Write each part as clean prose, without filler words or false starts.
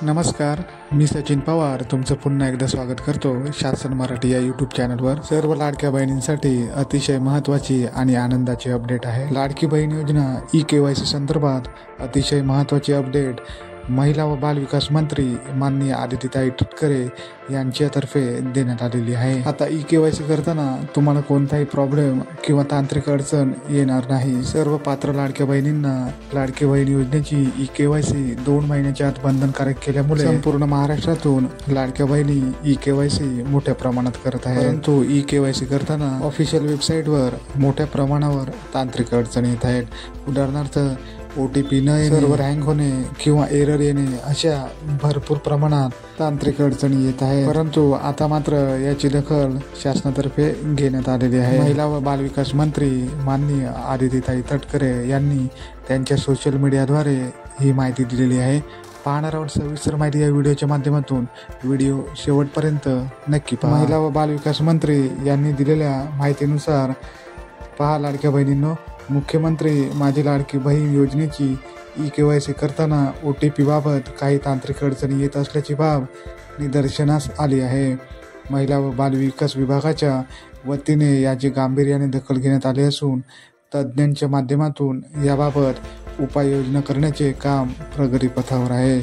नमस्कार, मी सचिन पवार तुमचं पुन्हा एकदा स्वागत करतो शासन मराठी या यूट्यूब चॅनलवर। सर्व लाडक्या बहिणींसाठी अतिशय महत्त्वाची आणि आनंदाची अपडेट आहे। लाडकी बहीण योजना KYC संदर्भात अतिशय महत्त्वाची अपडेट महिला व बालविकास मंत्री माननीय आदितीताई तटकरे यांच्यातर्फे देण्यात आलेली आहे। आता KYC करताना तुम्हाला कोणताही प्रॉब्लेम किंवा तांत्रिक अडचण येणार नाही। सर्व पात्र लाडक्या बहिणींना लाडकी बहीण योजनेची KYC 2 महिन्याच्या आत बंधनकारक केल्यामुळे संपूर्ण महाराष्ट्रातून लाडक्या बहिणी KYC मोठ्या प्रमाणात करत आहेत। परंतु KYC करताना ऑफिशियल वेबसाईटवर मोठ्या प्रमाणावर तांत्रिक अडचणी येत आहेत। उदाहरणार्थ OTP न येणे, सर्व्हर हँग होणे किंवा एरर येणे अशा भरपूर प्रमाणात तांत्रिक अडचणी येत आहे। परंतु आता मात्र याची दखल शासनातर्फे घेण्यात आलेली आहे। महिला व बालविकास मंत्री माननीय आदितीताई तटकरे यांनी त्यांच्या सोशल मीडियाद्वारे ही माहिती दिलेली आहे। पाहणार आहोत सविस्तर माहिती या व्हिडिओच्या माध्यमातून। व्हिडिओ शेवटपर्यंत नक्की पहा। महिला व बालविकास मंत्री यांनी दिलेल्या माहितीनुसार पहा लाडक्या बहिणींनो, मुख्यमंत्री माझी लाडकी बहीण योजनेची KYC करताना OTP बाबत काही तांत्रिक अडचणी येत असल्याची बाब निदर्शनास आली आहे। महिला व बालविकास विभागाच्या वतीने याची गांभीर्याने दखल घेण्यात आली असून तज्ज्ञांच्या माध्यमातून याबाबत उपाययोजना करण्याचे काम प्रगतीपथावर आहे।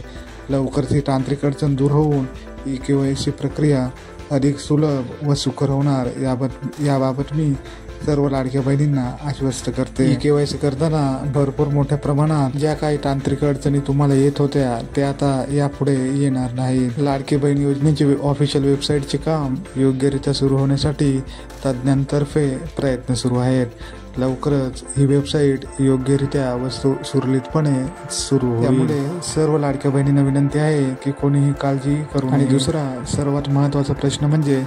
लवकरच ही तांत्रिक अडचण दूर होऊन KYC प्रक्रिया अधिक सुलभ व सुकर होणार याबाबत मी सर्व लाडक्या बहिणींना आश्वस्त करते। KYC करताना भरपूर मोठ्या प्रमाणात ज्या काही तांत्रिक अडचणी तुम्हाला येत होत्या त्या आता यापुढे येणार नाही। लाडकी बहीण योजनेचे ऑफिशियल वेबसाईटचे काम योग्यरित्या सुरू होण्यासाठी तज्ज्ञांतर्फे प्रयत्न सुरू आहेत। लवकरच ही वेबसाईट योग्यरित्या व सुरळीतपणे सुरू होईल। त्यामुळे सर्व लाडक्या बहिणींना विनंती आहे की कोणीही काळजी करू नये। आणि दुसरा सर्वात महत्त्वाचा प्रश्न म्हणजे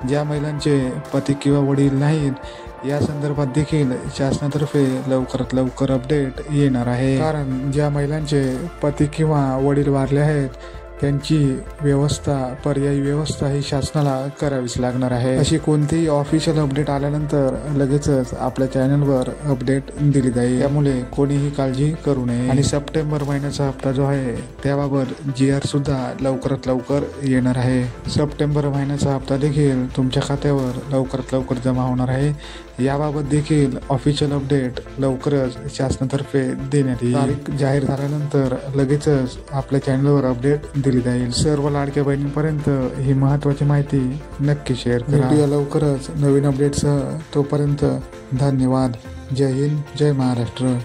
ज्या महिलांचे पती किंवा वडील नाहीत या संदर्भात देखील शासनातर्फे लवकरात लवकर अपडेट येणार आहे। कारण ज्या महिलांचे पती किंवा वडील वारले आहेत त्यांची पर्यायी व्यवस्था ही शासनाला करावीच लागणार आहे। अशी कोणतीही ऑफिशियल अपडेट आल्यानंतर लगेचच आपल्या चॅनलवर अपडेट दिली जाईल। त्यामुळे कोणीही काळजी करू नये। आणि सप्टेंबर महिन्याचा हप्ता जो आहे त्याबाबत GR सुद्धा लवकरात लवकर येणार आहे। सप्टेंबर महिन्याचा हप्ता देखील तुमच्या खात्यावर लवकरात लवकर जमा होणार आहे। याबाबत देखील ऑफिशियल अपडेट लवकरच शासनातर्फे देण्यात येईल। तारीख जाहीर झाल्यानंतर लगेचच आपल्या चॅनलवर अपडेट दिली जाईल। सर्व लाडक्या बहिणींपर्यंत ही महत्त्वाची माहिती नक्की शेअर करा। भेटूया लवकरच नवीन अपडेटसह। तोपर्यंत धन्यवाद। जय हिंद, जय महाराष्ट्र।